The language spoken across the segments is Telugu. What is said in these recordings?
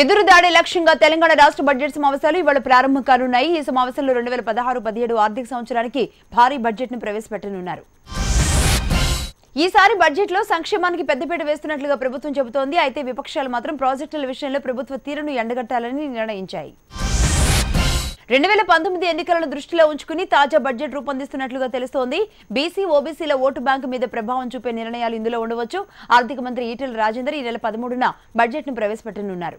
ఎదురుదాడి లక్ష్యంగా తెలంగాణ రాష్ట్ర బడ్జెట్ సమావేశాలు ఇవాళ ప్రారంభం కానున్నాయి. ఈ సమావేశంలో 2016-17 ఆర్థిక సంవత్సరానికి భారీ బడ్జెట్ ను ప్రవేశపెట్టనున్నారు. ఈసారి బడ్జెట్ లో సంక్షేమానికి పెద్దపీట వేస్తున్నట్లుగా ప్రభుత్వం చెబుతోంది. అయితే విపక్షాలు మాత్రం ప్రాజెక్టుల విషయంలో ప్రభుత్వ తీరును ఎండగట్టాలని నిర్ణయించాయి. 2019 ఎన్నికలను దృష్టిలో ఉంచుకుని తాజా బడ్జెట్ రూపొందిస్తున్నట్లుగా తెలుస్తోంది. బీసీ, ఓబీసీల ఓటు బ్యాంకు మీద ప్రభావం చూపే నిర్ణయాలు ఇందులో ఉండవచ్చు. ఆర్థిక మంత్రి ఈటెల రాజేందర్ ఈ నెల 13న బడ్జెట్ ను ప్రవేశపెట్టనున్నారు.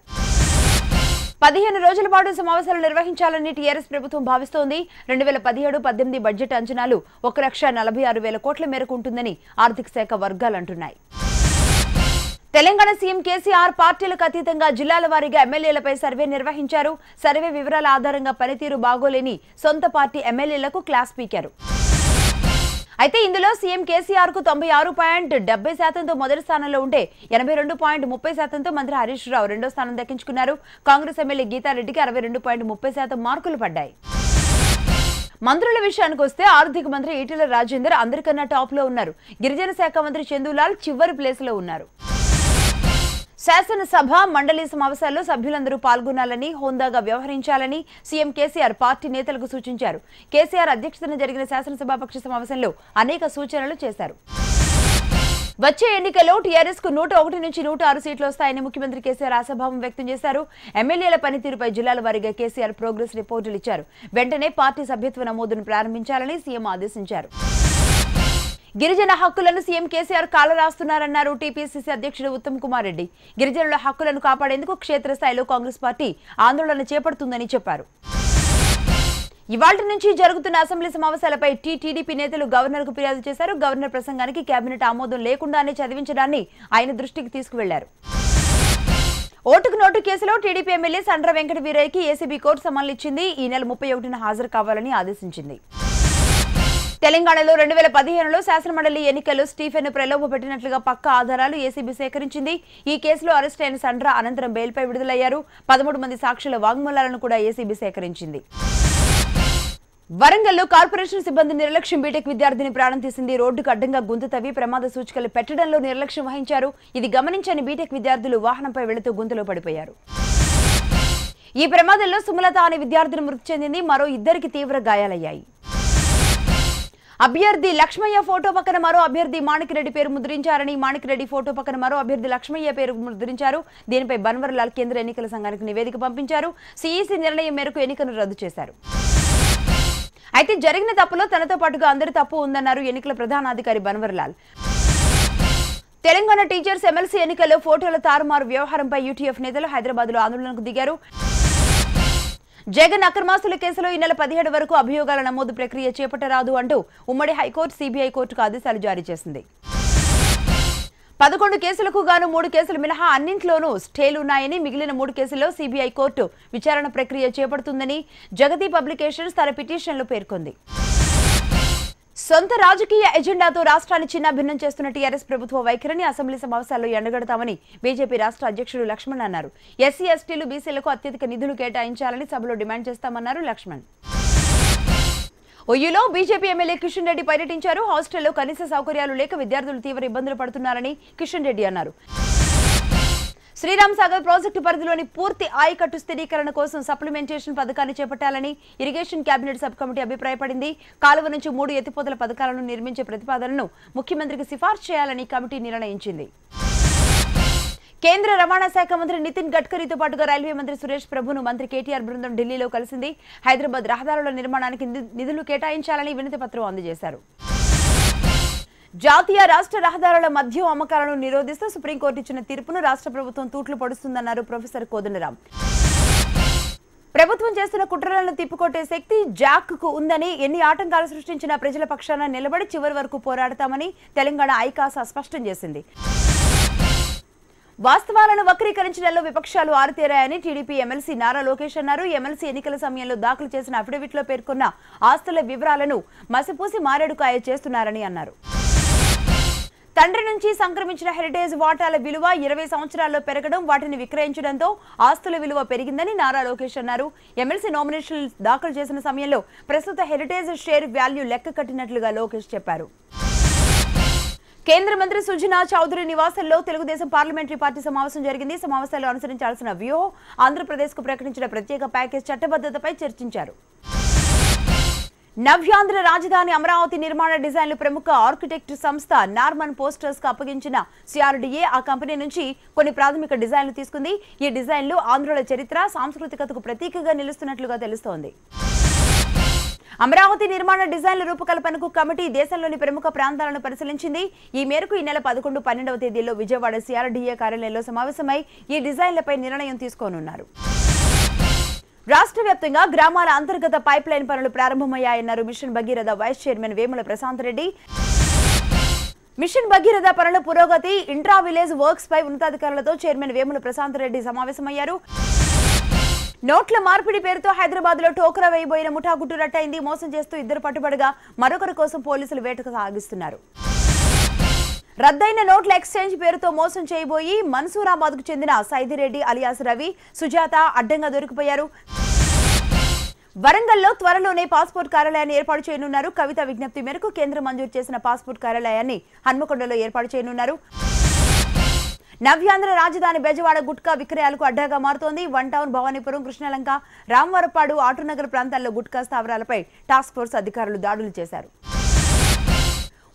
15 రోజుల పాటు సమావేశాలు నిర్వహించాలని టీఆర్ఎస్ ప్రభుత్వం భావిస్తోంది. 2017-18 బడ్జెట్ అంచనాలు 1,46,000 కోట్ల మేరకు ఉంటుందని ఆర్థిక శాఖ వర్గాలు అంటున్నాయి. తెలంగాణ సీఎం కేసీఆర్ పార్టీలకు అతీతంగా జిల్లాల వారీగా ఎమ్మెల్యేలపై సర్వే నిర్వహించారు. సర్వే వివరాల ఆధారంగా పనితీరు బాగోలేని సొంత పార్టీ ఎమ్మెల్యేలకు క్లాస్ పీకారు. అయితే ఇందులో సీఎం కేసీఆర్ కు 96.70% మొదటి స్థానంలో ఉంటే 82.30%తో మంత్రి హరీష్ రావు రెండో స్థానం దక్కించుకున్నారు. కాంగ్రెస్ ఎమ్మెల్యే గీతారెడ్డికి 62.30% మార్కులు పడ్డాయి. మంత్రుల విషయానికి వస్తే ఆర్థిక మంత్రి ఈటెల రాజేందర్ అందరికన్నా టాప్ లో ఉన్నారు. గిరిజన శాఖ మంత్రి చందూలాల్ చివరి ప్లేస్ లో ఉన్నారు. శాసనసభ మండలి సమావేశాల్లో సభ్యులందరూ పాల్గొనాలని, హోందాగా వ్యవహరించాలని సీఎం కేసీఆర్ పార్టీ నేతలకు సూచించారు. కేసీఆర్ అధ్యక్షతన జరిగిన శాసనసభాపక్ష సమావేశంలో అనేక సూచనలు చేశారు. వచ్చే ఎన్నికల్లో టీఆర్ఎస్ కు 101 నుంచి 106 సీట్లు వస్తాయని ముఖ్యమంత్రి కేసీఆర్ ఆశాభావం వ్యక్తం చేశారు. ఎమ్మెల్యేల పనితీరుపై జిల్లాల వారీగా కేసీఆర్ ప్రోగ్రెస్ రిపోర్టులు ఇచ్చారు. వెంటనే పార్టీ సభ్యత్వ నమోదును ప్రారంభించాలని సీఎం ఆదేశించారు. గిరిజన హక్కులను సీఎం కేసీఆర్ కాలరాస్తున్నారన్నారు టీపీసీసీ అధ్యక్షుడు ఉత్తమ్ కుమార్ రెడ్డి. గిరిజనుల హక్కులను కాపాడేందుకు క్షేత్రస్థాయిలో కాంగ్రెస్ పార్టీ ఆందోళన చేపడుతుందని చెప్పారు. ఇవాళ్టి నుంచి జరుగుతున్న అసెంబ్లీ సమావేశాలపై టీడీపీ నేతలు గవర్నర్ కు ఫిర్యాదు చేశారు. గవర్నర్ ప్రసంగానికి కేబినెట్ ఆమోదం లేకుండానే చదివించడాన్ని ఆయన దృష్టికి తీసుకువెళ్లారు. ఓటుకు నోటు కేసులో టీడీపీ ఎమ్మెల్యే సండ్ర వెంకట వీరయ్యకి ఏసీబీ కోర్టు సమన్లు ఇచ్చింది. ఈ నెల 31న హాజరు కావాలని ఆదేశించింది. తెలంగాణలో 2015లో శాసనమండలి ఎన్నికల్లో స్టీఫెన్ ప్రలోభ పెట్టినట్లుగా పక్కా ఆధారాలు ఏసీబీ సేకరించింది. ఈ కేసులో అరెస్ట్ అయిన సండ్ర అనంతరం బెయిల్పై విడుదలయ్యారు. 13 మంది సాక్షుల వాంగ్మూలాలను కూడా ఏసీబీ సేకరించింది. వరంగల్లో కార్పొరేషన్ సిబ్బంది నిర్లక్ష్యం బీటెక్ విద్యార్థిని ప్రాణం తీసింది. రోడ్డుకు అడ్డంగా గుంత తవ్వి ప్రమాద సూచికలు పెట్టడంలో నిర్లక్ష్యం వహించారు. ఇది గమనించని బీటెక్ విద్యార్థులు వాహనంపై వెళుతూ గుంతలో పడిపోయారు. ఈ ప్రమాదంలో సుమలత అనే విద్యార్థిని మృతి చెందింది. మరో 2కి తీవ్ర గాయాలయ్యాయి. అభ్యర్థి లక్ష్మయ్య ఫోటో పక్కన మరో అభ్యర్థి మాణిక్రెడ్డి పేరు ముద్రించారని, మాణిక్రెడ్డి ఫోటో పక్కన మరో అభ్యర్థి లక్ష్మయ్య పేరు ముద్రించారు. దీనిపై బన్వర్లాల్ కేంద్ర ఎన్నికల సంఘానికి నివేదిక పంపించారు. సీఈసీ నిర్ణయం మేరకు ఎన్నికను రద్దు చేశారు. అయితే జరిగిన తప్పులో తనతో పాటుగా అందరి తప్పు ఉందన్నారు ఎన్నికల ప్రధానాధికారి బన్వర్లాల్. తెలంగాణ టీచర్స్ ఎమ్మెల్సీ ఎన్నికల్లో ఫోటోల తారుమారు వ్యవహారంపై యూటీఎఫ్ నేతలు హైదరాబాద్ లో ఆందోళనకు దిగారు. జగన్ అక్రమాస్తుల కేసులో ఈ నెల 17 వరకు అభియోగాల నమోదు ప్రక్రియ చేపట్టరాదు అంటూ ఉమ్మడి హైకోర్టు, సీబీఐ కోర్టుకు ఆదేశాలు జారీ చేసింది. 11 కేసులకు గాను 3 కేసులు మినహా అన్నింట్లోనూ స్టేలున్నాయని, మిగిలిన 3 కేసుల్లో సీబీఐ కోర్టు విచారణ ప్రక్రియ చేపడుతుందని జగతి పబ్లికేషన్స్ తన పిటిషన్లో పేర్కొంది. సొంత రాజకీయ ఎజెండాతో రాష్ట్రాన్ని చిన్నాభిన్నం చేస్తున్న టీఆర్ఎస్ ప్రభుత్వ వైఖరిని అసెంబ్లీ సమావేశాల్లో ఎండగడతామని బీజేపీ రాష్ట్ర అధ్యక్షుడు లక్ష్మణ్ అన్నారు. ఎస్సీ, ఎస్టీలు, బీసీలకు అత్యధిక నిధులు కేటాయించాలని సభలో డిమాండ్ చేస్తామన్నారు లక్ష్మణ్. ఒయ్యూలో బీజేపీ ఎమ్మెల్యే కిషన్ రెడ్డి పర్యటించారు. హాస్టల్లో కనీస సౌకర్యాలు లేక విద్యార్థులు తీవ్ర ఇబ్బందులు పడుతున్నారని కిషన్ రెడ్డి అన్నారు. శ్రీరామ్ సాగర్ ప్రాజెక్టు పరిధిలోని పూర్తి ఆయకట్టు స్థిరీకరణ కోసం సప్లిమెంటేషన్ పథకాన్ని చేపట్టాలని ఇరిగేషన్ కేబినెట్ సబ్ కమిటీ అభిప్రాయపడింది. కాలువ నుంచి 3 ఎత్తిపోతల పథకాలను నిర్మించే ప్రతిపాదనను ముఖ్యమంత్రికి సిఫార్సు చేయాలని కమిటీ నిర్ణయించింది. కేంద్ర రవాణా శాఖ మంత్రి నితిన్ గడ్కరీతో పాటుగా రైల్వే మంత్రి సురేష్ ప్రభును మంత్రి కేటీఆర్ బృందం ఢిల్లీలో కలిసింది. హైదరాబాద్ రహదారుల నిర్మాణానికి నిధులు కేటాయించాలని వినతి పత్రం అందజేశారు. జాతీయ, రాష్ట్ర రహదారుల మద్యం అమ్మకాలను నిరోధిస్తూ సుప్రీంకోర్టు ఇచ్చిన తీర్పును రాష్ట్ర ప్రభుత్వం తూట్లు పొడుస్తుందన్నారు ప్రొఫెసర్ కోదండరాం. ప్రభుత్వం చేస్తున్న కుట్రలను తిప్పికొట్టే శక్తి జాక్ కు ఉందని, ఎన్ని ఆటంకాలు సృష్టించినా ప్రజల పక్షాన నిలబడి చివరి వరకు పోరాడతామని తెలంగాణ ఐకాస స్పష్టం చేసింది. వాస్తవాలను వక్రీకరించడంలో విపక్షాలు ఆరితేరాయని టీడీపీ ఎమ్మెల్సీ నారా లోకేష్ అన్నారు. ఎమ్మెల్సీ ఎన్నికల సమయంలో దాఖలు చేసిన అఫిడవిట్లో పేర్కొన్న ఆస్తుల వివరాలను మసిపూసి మారేడుకాయ చేస్తున్నారని అన్నారు. తండ్రి నుంచి సంక్రమించిన హెరిటేజ్ వాటాల విలువ 20 సంవత్సరాల్లో పెరగడం, వాటిని విక్రయించడంతో ఆస్తుల విలువ పెరిగిందని నారా లోకేష్ అన్నారు. ఎమ్మెల్సీ నామినేషన్ దాఖలు చేసిన సమయంలో ప్రస్తుత హెరిటేజ్ షేర్ వాల్యూ లెక్క కట్టినట్లుగా లోకేష్ చెప్పారు. కేంద్ర మంత్రి సుజనా చౌదరి నివాసంలో తెలుగుదేశం పార్లమెంటరీ పార్టీ సమావేశం జరిగింది. సమావేశంలో అనుసరించాల్సిన వ్యూహం, ఆంధ్రప్రదేశ్ కు ప్రకటించిన ప్రత్యేక ప్యాకేజ్ చట్టబద్ధతపై చర్చించారు. నవ్యాంధ్ర రాజధాని అమరావతి నిర్మాణ డిజైన్లు ప్రముఖ ఆర్కిటెక్ట్ సంస్థ నార్మన్ పోస్టర్స్ కు అప్పగించిన సిఆర్డీఏ ఆ కంపెనీ నుంచి కొన్ని ప్రాథమిక డిజైన్లు తీసుకుంది. ఈ డిజైన్లు ఆంధ్రుల చరిత్ర, సాంస్కృతికతకు ప్రతీకగా నిలుస్తున్నట్లుగా తెలుస్తోంది. అమరావతి నిర్మాణ డిజైన్ల రూపకల్పనకు కమిటీ దేశంలోని ప్రముఖ ప్రాంతాలను పరిశీలించింది. ఈ మేరకు ఈ నెల 11, 12వ తేదీల్లో విజయవాడ సిఆర్డీఏ కార్యాలయంలో సమావేశమై ఈ డిజైన్లపై నిర్ణయం తీసుకోనున్నారు. రాష్ట్ర వ్యాప్తంగా గ్రామాల అంతర్గత పైప్ లైన్ పనులు ప్రారంభమయ్యాయన్నారు mission Bhagiratha vice chairman Vemula Prashanth Reddy. Mission Bhagiratha పనుల పురోగతి, ఇంట్రా విలేజ్ వర్క్స్ పై ఉన్నతాధికారులతో చైర్మన్ వేముల ప్రశాంత్ రెడ్డి సమావేశమయ్యారు. నోట్ల మార్పిడి పేరుతో హైదరాబాద్ లో టోకరా వేయబోయిన ముఠా గుట్టు రట్టయింది. మోసం చేస్తూ ఇద్దరు పట్టుబడగా మరొకరి కోసం పోలీసులు వేటకు సాగిస్తున్నారు. రద్దయిన నోట్ల ఎక్స్చేంజ్ పేరుతో మోసం చేయబోయి మన్సూరాబాద్ కు చెందిన సైదిరెడ్డి అలియాస్ రవి, సుజాత అడ్డంగా దొరికిపోయారు. వరంగల్లో త్వరలోనే పాస్పోర్ట్ కార్యాలయాన్ని ఏర్పాటు చేయనున్నారు. కవిత విజ్ఞప్తి మేరకు కేంద్రం మంజూరు చేసిన పాస్పోర్ట్ కార్యాలయాన్ని హన్మకొండలో ఏర్పాటు చేయనున్నారు. నవ్యాంధ్ర రాజధాని బెజవాడ గుట్కా విక్రయాలకు అడ్డాగా మారుతోంది. వన్ టౌన్, భవానీపురం, కృష్ణలంక, రామవరపాడు, ఆటోనగర్ ప్రాంతాల్లో గుట్కా స్థావరాలపై టాస్క్ ఫోర్స్ అధికారులు దాడులు చేశారు.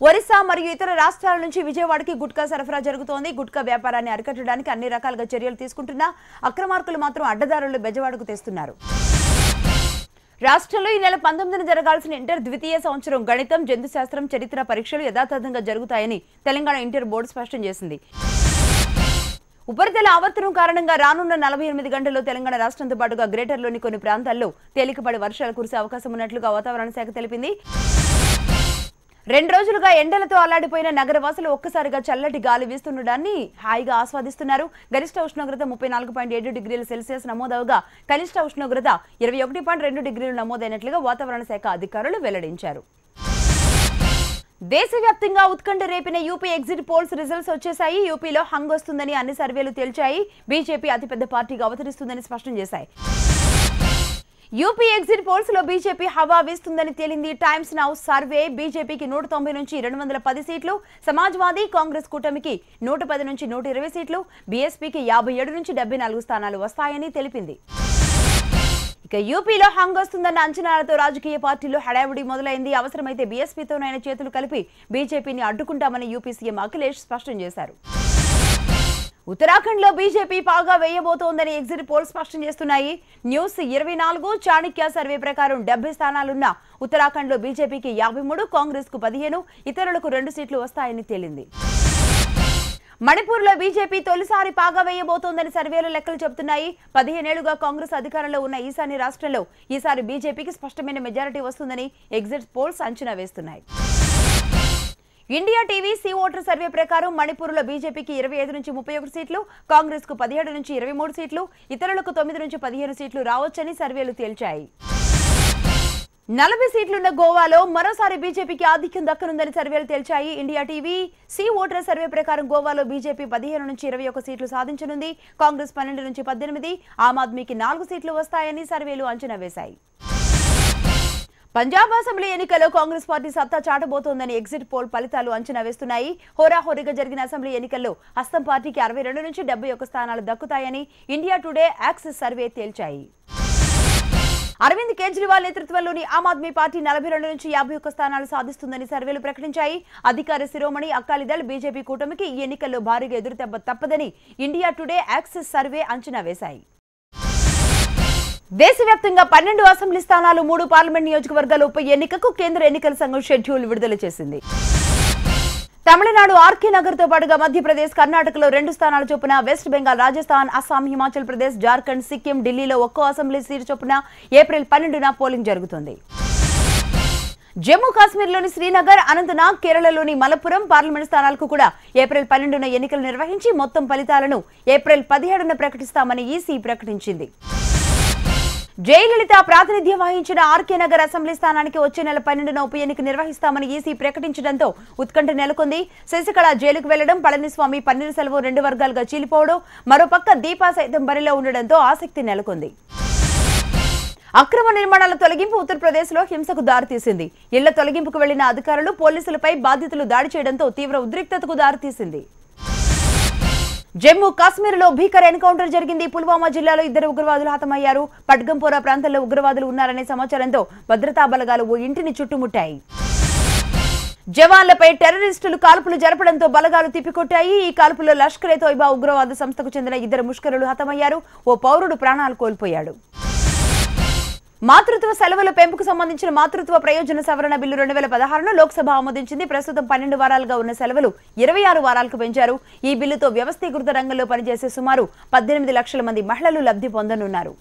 ఒరిస్సా మరియు ఇతర రాష్ట్రాల నుంచి విజయవాడకి గుట్కా సరఫరా జరుగుతోంది. గుట్కా వ్యాపారాన్ని అరికట్టడానికి అన్ని రకాలుగా చర్యలు తీసుకుంటున్నా అక్రమార్కులు మాత్రం అడ్డదారులు బెజవాడకు తెస్తున్నారు. రాష్ట్రంలో ఈ నెల 19న జరగాల్సిన ఇంటర్ ద్వితీయ సంవత్సరం గణితం, జంతుశాస్త్రం, చరిత్ర పరీక్షలు యథాతథంగా జరుగుతాయని తెలంగాణ ఇంటర్ బోర్డు స్పష్టం చేసింది. ఉపరితల ఆవర్తనం కారణంగా రానున్న 48 గంటల్లో తెలంగాణ రాష్ట్రంతో పాటుగా గ్రేటర్లోని కొన్ని ప్రాంతాల్లో తేలికపాటి వర్షాలు కురిసే అవకాశం ఉన్నట్లుగా వాతావరణ శాఖ తెలిపింది. 2 రోజులుగా ఎండలతో అల్లాడిపోయిన నగరవాసులు ఒక్కసారిగా చల్లటి గాలి వీస్తుండడాన్ని హాయిగా ఆస్వాదిస్తున్నారు. గరిష్ట ఉష్ణోగ్రత 34.7 డిగ్రీల సెల్సియస్ నమోదవగా కనిష్ట ఉష్ణోగ్రత 21.2 డిగ్రీలు నమోదైనట్లుగా వాతావరణ శాఖ అధికారులు వెల్లడించారు. దేశవ్యాప్తంగా ఉత్కంఠ రేపిన యూపీ ఎగ్జిట్ పోల్స్ రిజల్ట్స్ వచ్చేశాయి. యూపీలో హంగ్ వస్తుందని అన్ని సర్వేలు తేల్చాయి. బీజేపీ అతిపెద్ద పార్టీగా అవతరిస్తుందని స్పష్టం చేశాయి. యూపీ ఎగ్జిట్ పోల్స్ లో బీజేపీ హవా వీస్తుందని తేలింది. టైమ్స్ నౌ సర్వే బీజేపీకి 190 నుంచి 210 సీట్లు, సమాజ్వాదీ కాంగ్రెస్ కూటమికి 110 నుంచి 120 సీట్లు, బీఎస్పీకి 57 నుంచి 74 స్థానాలు వస్తాయని తెలిపింది. ఇక యూపీలో హంగ్ వస్తుందన్న అంచనాలతో రాజకీయ పార్టీలు హడావుడి మొదలైంది. అవసరమైతే బీఎస్పీతోనైనా చేతులు కలిపి బీజేపీని అడ్డుకుంటామని యూపీ సీఎం అఖిలేష్ స్పష్టం చేశారు. ఉత్తరాఖండ్ లో బీజేపీ పాగా వేయబోతోందని ఎగ్జిట్ పోల్స్ స్పష్టం చేస్తున్నాయి. న్యూస్ 24 చాణక్య సర్వే ప్రకారం 70 స్థానాలున్న ఉత్తరాఖండ్ లో బీజేపీకి 53, కాంగ్రెస్ కు 15, ఇతరులకు 2 సీట్లు వస్తాయని తేలింది. మణిపూర్ లో బీజేపీ తొలిసారి పాగా వేయబోతోందని సర్వేలు లెక్కలు చెబుతున్నాయి. 15 ఏళ్లుగా కాంగ్రెస్ అధికారంలో ఉన్న ఈశాన్య రాష్ట్రంలో ఈసారి బీజేపీకి స్పష్టమైన మెజారిటీ వస్తుందని ఎగ్జిట్ పోల్స్ అంచనా వేస్తున్నాయి. India TV C voter survey ప్రకారం మణిపూర్లో బీజేపీకి 25 నుంచి 31 సీట్లు, కాంగ్రెస్ కు 17 నుంచి 23 సీట్లు, ఇతరులకు 9 నుంచి 15 సీట్లు రావచ్చని సర్వేలు తేల్చాయి. 40 సీట్లున్న గోవాలో మరోసారి బీజేపీకి ఆధిక్యం దక్కనుందని సర్వేలు తేల్చాయి. India TV C voter survey ప్రకారం గోవాలో బీజేపీ 15 నుంచి 21 సీట్లు సాధించనుంది. కాంగ్రెస్ 12 నుంచి 18, ఆమ్ ఆద్మీకి 4 సీట్లు వస్తాయని సర్వేలు అంచనా వేశాయి. పంజాబ్ అసెంబ్లీ ఎన్నికల్లో కాంగ్రెస్ పార్టీ సత్తా చాటబోతోందని ఎగ్జిట్ పోల్ ఫలితాలు అంచనా వేస్తున్నాయి. హోరాహోరీగా జరిగిన అసెంబ్లీ ఎన్నికల్లో హస్తం పార్టీకి 62 నుంచి 71 స్థానాలు దక్కుతాయని ఇండియా టుడే యాక్సిస్ సర్వే తేల్చాయి. అరవింద్ కేజ్రీవాల్ నేతృత్వంలోని ఆమ్ ఆద్మీ పార్టీ 42 నుంచి 51 స్థానాలు సాధిస్తుందని సర్వేలు ప్రకటించాయి. అధికార శిరోమణి అకాలీదళ్ బీజేపీ కూటమికి ఈ ఎన్నికల్లో భారీగా ఎదురుదెబ్బ తప్పదని ఇండియా టుడే యాక్సిస్ సర్వే అంచనా వేశాయి. దేశవ్యాప్తంగా 12 అసెంబ్లీ స్థానాలు, 3 పార్లమెంట్ నియోజకవర్గాల ఉప ఎన్నికకు కేంద్ర ఎన్నికల సంఘం షెడ్యూల్ విడుదల చేసింది. తమిళనాడు ఆర్కే నగర్ తో పాటుగా మధ్యప్రదేశ్, కర్ణాటకలో 2 స్థానాల చొప్పున, వెస్ట్ బెంగాల్, రాజస్థాన్, అస్సాం, హిమాచల్ ప్రదేశ్, జార్ఖండ్, సిక్కిం, ఢిల్లీలో ఒక్కో అసెంబ్లీ సీటు చొప్పున ఏప్రిల్ 12న పోలింగ్ జరుగుతుంది. జమ్మూ కాశ్మీర్లోని శ్రీనగర్, అనంతనాగ్, కేరళలోని మలప్పురం పార్లమెంట్ స్థానాలకు కూడా ఏప్రిల్ 12న ఎన్నికలు నిర్వహించి మొత్తం ఫలితాలను ఏప్రిల్ 17న ప్రకటిస్తామని ఈసీ ప్రకటించింది. జయలలిత ప్రాతినిధ్యం వహించిన ఆర్కే నగర్ అసెంబ్లీ స్థానానికి వచ్చే నెల 12న ఉప ఎన్నిక నిర్వహిస్తామని ఈసీ ప్రకటించడంతో ఉత్కంఠ నెలకొంది. శశికళ జైలుకు వెళ్లడం, పళనిస్వామి, పన్నీర్సెల్వం 2 వర్గాలుగా చీలిపోవడం, మరోపక్క దీపా సైతం బరిలో ఉండడంతో ఆసక్తి నెలకొంది. అక్రమ నిర్మాణాల తొలగింపు ఉత్తరప్రదేశ్లో హింసకు దారితీసింది. ఇళ్ల తొలగింపుకు వెళ్లిన అధికారులు పోలీసులపై బాధితులు దాడి చేయడంతో తీవ్ర ఉద్రిక్తతకు దారితీసింది. జమ్మూ కాశ్మీర్లో భీకర ఎన్కౌంటర్ జరిగింది. పుల్వామా జిల్లాలో 2 ఉగ్రవాదులు హతమయ్యారు. పట్గంపోరా ప్రాంతంలో ఉగ్రవాదులు ఉన్నారనే సమాచారంతో భద్రతా బలగాలు ఓ ఇంటిని చుట్టుముట్టాయి. జవాన్లపై టెర్రరిస్టులు కాల్పులు జరపడంతో బలగాలు తిప్పికొట్టాయి. ఈ కాల్పుల్లో లష్కర్-ఏ-తోయిబా ఉగ్రవాద సంస్థకు చెందిన 2 ముష్కరులు హతమయ్యారు. ఓ పౌరుడు ప్రాణాలు కోల్పోయాడు. మాతృత్వ సెలవుల పెంపుకు సంబంధించిన మాతృత్వ ప్రయోజన సవరణ బిల్లు 2016ను లోక్సభ ఆమోదించింది. ప్రస్తుతం 12 వారాలుగా ఉన్న సెలవులు 26 వారాలకు పెంచారు. ఈ బిల్లుతో వ్యవస్థీకృత రంగంలో పనిచేసే సుమారు 18 లక్షల మంది మహిళలు లబ్ధి పొందనున్నారు.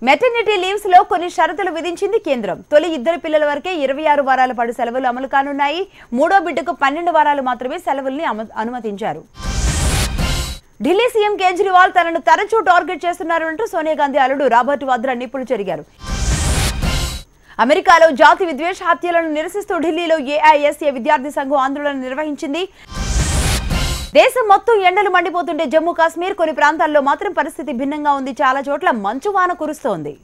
మెటర్నిటీ లీవ్స్ లో కొన్ని షరతులు విధించింది కేంద్రం. తొలి 2 పిల్లల వరకే 26 వారాల పాటు సెలవులు అమలు కానున్నాయి. 3వ బిడ్డకు 12 వారాలు మాత్రమే సెలవుల్ని అనుమతించారు. ఢిల్లీ సీఎం కేజ్రీవాల్ తనను తరచూ టార్గెట్ చేస్తున్నారంటూ సోనియా గాంధీ అల్లుడు రాబర్ట్ వాద్రా నిప్పులు చెరిగారు. అమెరికాలో జాతి విద్వేష హత్యలను నిరసిస్తూ ఢిల్లీలో ఏఐఎస్ఏ విద్యార్థి సంఘం ఆందోళన నిర్వహించింది. దేశం మొత్తం ఎండలు మండిపోతుంటే జమ్మూ కాశ్మీర్ కొన్ని ప్రాంతాల్లో మాత్రం పరిస్థితి భిన్నంగా ఉంది. చాలా చోట్ల మంచు వాన కురుస్తోంది.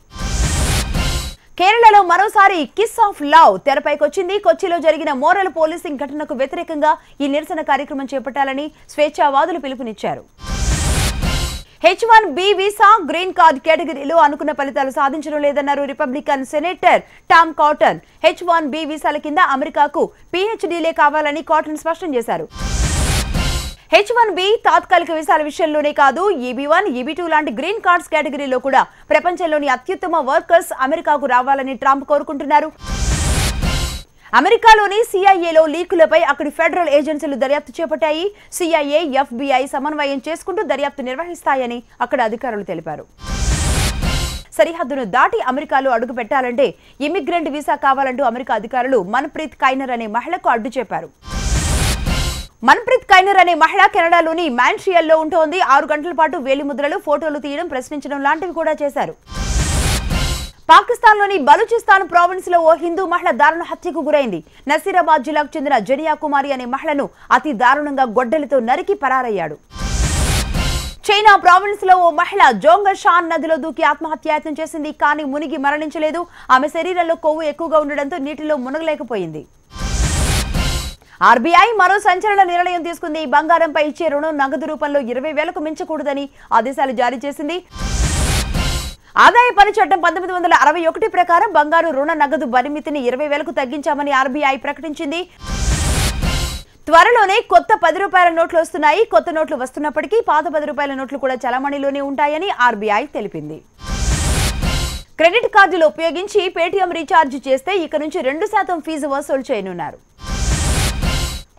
కేరళలో మరోసారి కిస్ ఆఫ్ లవ్ తెరపైకొచ్చింది. కొచ్చిలో జరిగిన మోరల్ పోలీసింగ్ ఘటనకు వ్యతిరేకంగా ఈ నిరసన కార్యక్రమం చేపట్టాలని స్వేచ్ఛావాదులు పిలుపునిచ్చారు. H1B వీసా గ్రీన్ కార్డ్ కేటగిరీలో అనుకున్న ఫలితాలు సాధించడం లేదన్నారు Republican senator Tom cotton. H1B వీసాల కింద అమెరికాకు PhDలే కావాలని కాటన్ స్పష్టం చేశారు. H1B తాత్కాలిక వీసాల విషయంలోనే కాదు, EB1, EB2 లాంటి గ్రీన్ కార్డ్స్ కేటగిరీలో కూడా ప్రపంచంలోని అత్యుత్తమ వర్కర్స్ అమెరికాకు రావాలని ట్రంప్ కోరుకుంటున్నారు. అమెరికాలోని సిఐఏలో లీకులపై అక్కడి ఫెడరల్ ఏజెన్సీలు దర్యాప్తు చేపట్టాయి. సిఐఏ, FBI సమన్వయం చేసుకుంటూ దర్యాప్తు నిర్వహిస్తాయని అక్కడ అధికారులు తెలిపారు. సరిహద్దును దాటి అమెరికాలో అడుగు పెట్టాలంటే ఇమిగ్రెంట్ వీసా కావాలంటూ అమెరికా అధికారులు మన్ప్రీత్ కైనర్ అనే మహిళకు అడ్డు చెప్పారు. మన్ప్రీత్ కైనర్ అనే మహిళ కెనడాలోని మాంట్రియల్లో ఉంటోంది. 6 గంటల పాటు వేలిముద్రలు, ఫోటోలు తీయడం, ప్రశ్నించడం లాంటివి కూడా చేశారు. పాకిస్తాన్లోని బలూచిస్తాన్ ప్రావిన్స్ లో ఓ హిందూ మహిళ దారుణ హత్యకు గురైంది. నసీరాబాద్ జిల్లాకు చెందిన జనియా కుమారి అనే మహిళను అతి దారుణంగా గొడ్డలితో నరికి పరారయ్యాడు. చైనా ప్రావిన్స్ లో ఓ మహిళ జోంగషాన్ నదిలో దూకి ఆత్మహత్యాయత్నం చేసింది. కానీ మునిగి మరణించలేదు. ఆమె శరీరంలో కొవ్వు ఎక్కువగా ఉండడంతో నీటిలో మునగలేకపోయింది. RBI మరో సంచలన నిర్ణయం తీసుకుంది. బంగారంపై ఇచ్చే రుణం నగదు రూపంలో 20,000కు మించకూడదని ఆదేశాలు జారీ చేసింది. ఆదాయ పన్ను చట్టం 1961 ప్రకారం బంగారు రుణ నగదు పరిమితిని 20,000కు తగ్గించామని RBI ప్రకటించింది. త్వరలోనే కొత్త 10 రూపాయల నోట్లు వస్తున్నాయి. కొత్త నోట్లు వస్తున్నప్పటికీ పాత 10 రూపాయల నోట్లు కూడా చలామణిలోనే ఉంటాయని RBI తెలిపింది. క్రెడిట్ కార్డులు ఉపయోగించి పేటీఎం రీఛార్జ్ చేస్తే ఇక నుంచి 2% ఫీజు వసూలు చేయనున్నారు.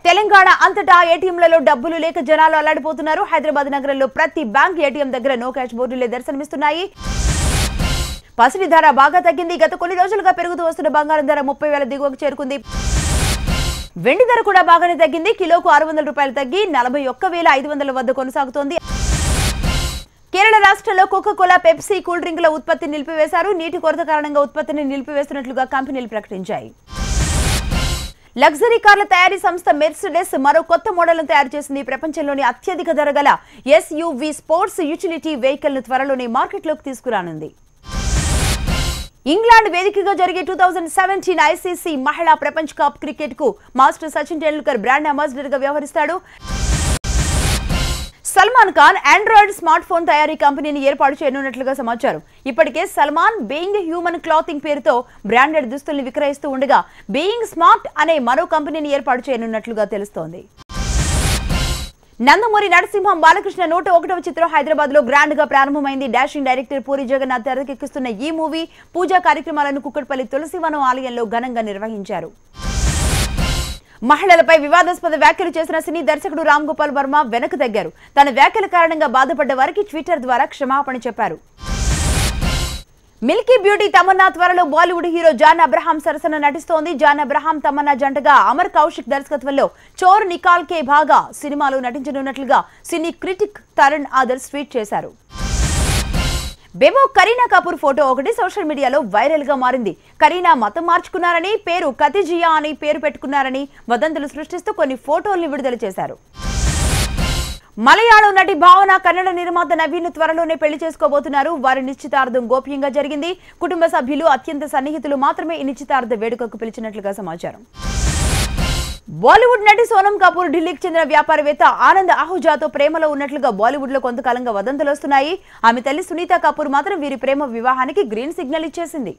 తెలంగాణ అంతటా ఏటీఎంలలో డబ్బులు లేక జనాలు అల్లాడిపోతున్నారు. హైదరాబాద్ నగరంలో ప్రతి బ్యాంక్ ఏటీఎం దగ్గర నో క్యాష్ బోర్డులే దర్శనమిస్తున్నాయి. పసిడి ధర బాగా తగ్గింది. గత కొన్ని రోజులుగా పెరుగుతూ వస్తున్న బంగారం ధర 30,000 దిగువకు చేరుకుంది. వెండి ధర కూడా బాగానే తగ్గింది. కిలోకు 600 రూపాయలు తగ్గి 41,500 వద్ద కొనసాగుతోంది. కేరళ రాష్ట్రంలో కోకాకోలా, పెప్సీ కూల్ డ్రింకుల ఉత్పత్తిని నిలిపివేశారు. నీటి కొరత కారణంగా ఉత్పత్తిని నిలిపివేస్తున్నట్లుగా కంపెనీలు ప్రకటించాయి. లగ్జరీ కార్ల తయారీ సంస్థ మెర్సిడెస్ మరో కొత్త మోడల్ను తయారు చేసింది. ప్రపంచంలోని అత్యధిక ధర గల SUV స్పోర్ట్స్ యూటిలిటీ వెహికల్ ను త్వరలోనే మార్కెట్లోకి తీసుకురానుంది. ఇంగ్లాండ్ వేదికగా జరిగే 2017 ICC మహిళా ప్రపంచ కప్ క్రికెట్ కు master Sachin Tendulkar brand ambassador గా వ్యవహరిస్తాడు. Salman Khan Android smart phone తయారీ కంపెనీని ఏర్పాటు చేయనున్నట్లుగా సమాచారం. ఇప్పటికే సల్మాన్ బీయింగ్ హ్యూమన్ క్లాతింగ్ పేరుతో బ్రాండెడ్ దుస్తుల్ని విక్రయిస్తూ ఉండగా బీయింగ్ స్మార్ట్ అనే మరో కంపెనీని ఏర్పాటు చేయనున్నట్లుగా తెలుస్తోంది. నందమూరి నరసింహం బాలకృష్ణ 101వ చిత్రం హైదరాబాద్ లో గ్రాండ్ గా ప్రారంభమైంది. డాషింగ్ డైరెక్టర్ పూరి జగన్నాథ్ తెరకెక్కిస్తున్న ఈ మూవీ పూజా కార్యక్రమాలను కుక్కట్పల్లి తులసివనం ఆలయంలో ఘనంగా నిర్వహించారు. మహిళలపై వివాదాస్పద వ్యాఖ్యలు చేసిన సినీ దర్శకుడు రామ్ గోపాల్ వర్మ వెనక్కి తగ్గారు. తన వ్యాఖ్యల కారణంగా బాధపడ్డ వారికి ట్విట్టర్ ద్వారా క్షమాపణ చెప్పారు. మిల్కీ బ్యూటీ తమన్నా త్వరలో బాలీవుడ్ హీరో జాన్ అబ్రహాం సరసన నటిస్తోంది. జాన్ అబ్రహాం తమన్నా జంటగా అమర్ కౌశిక్ దర్శకత్వంలో చోర్ నికాల్ కే భాగా సినిమాలో నటించనున్నట్లుగా సినీ క్రిటిక్ తరుణ్ ఆదర్శ్ ట్వీట్ చేశారు. బేబో కరీనా కపూర్ ఫోటో ఒకటి సోషల్ మీడియాలో వైరల్ గా మారింది. కరీనా మతం మార్చుకున్నారని, పేరు కతిజియా అని పేరు పెట్టుకున్నారని వదంతులు సృష్టిస్తూ కొన్ని ఫోటోల్ని విడుదల చేశారు. మలయాళం నటి భావన కన్నడ నిర్మాత నవీన్ త్వరలోనే పెళ్లి చేసుకోబోతున్నారు. వారి నిశ్చితార్థం గోప్యంగా జరిగింది. కుటుంబ సభ్యులు, అత్యంత సన్నిహితులు మాత్రమే ఈ నిశ్చితార్థ వేడుకకు పిలిచినట్లుగా సమాచారం. బాలీవుడ్ నటి సోనం కపూర్ ఢిల్లీకి చెందిన వ్యాపారవేత్త ఆనంద్ ఆహుజాతో ప్రేమలో ఉన్నట్లుగా బాలీవుడ్ లో కొంతకాలంగా వదంతులు వస్తున్నాయి. ఆమె తల్లి సునీత కపూర్ మాత్రం వీరి ప్రేమ వివాహానికి గ్రీన్ సిగ్నల్ ఇచ్చేసింది.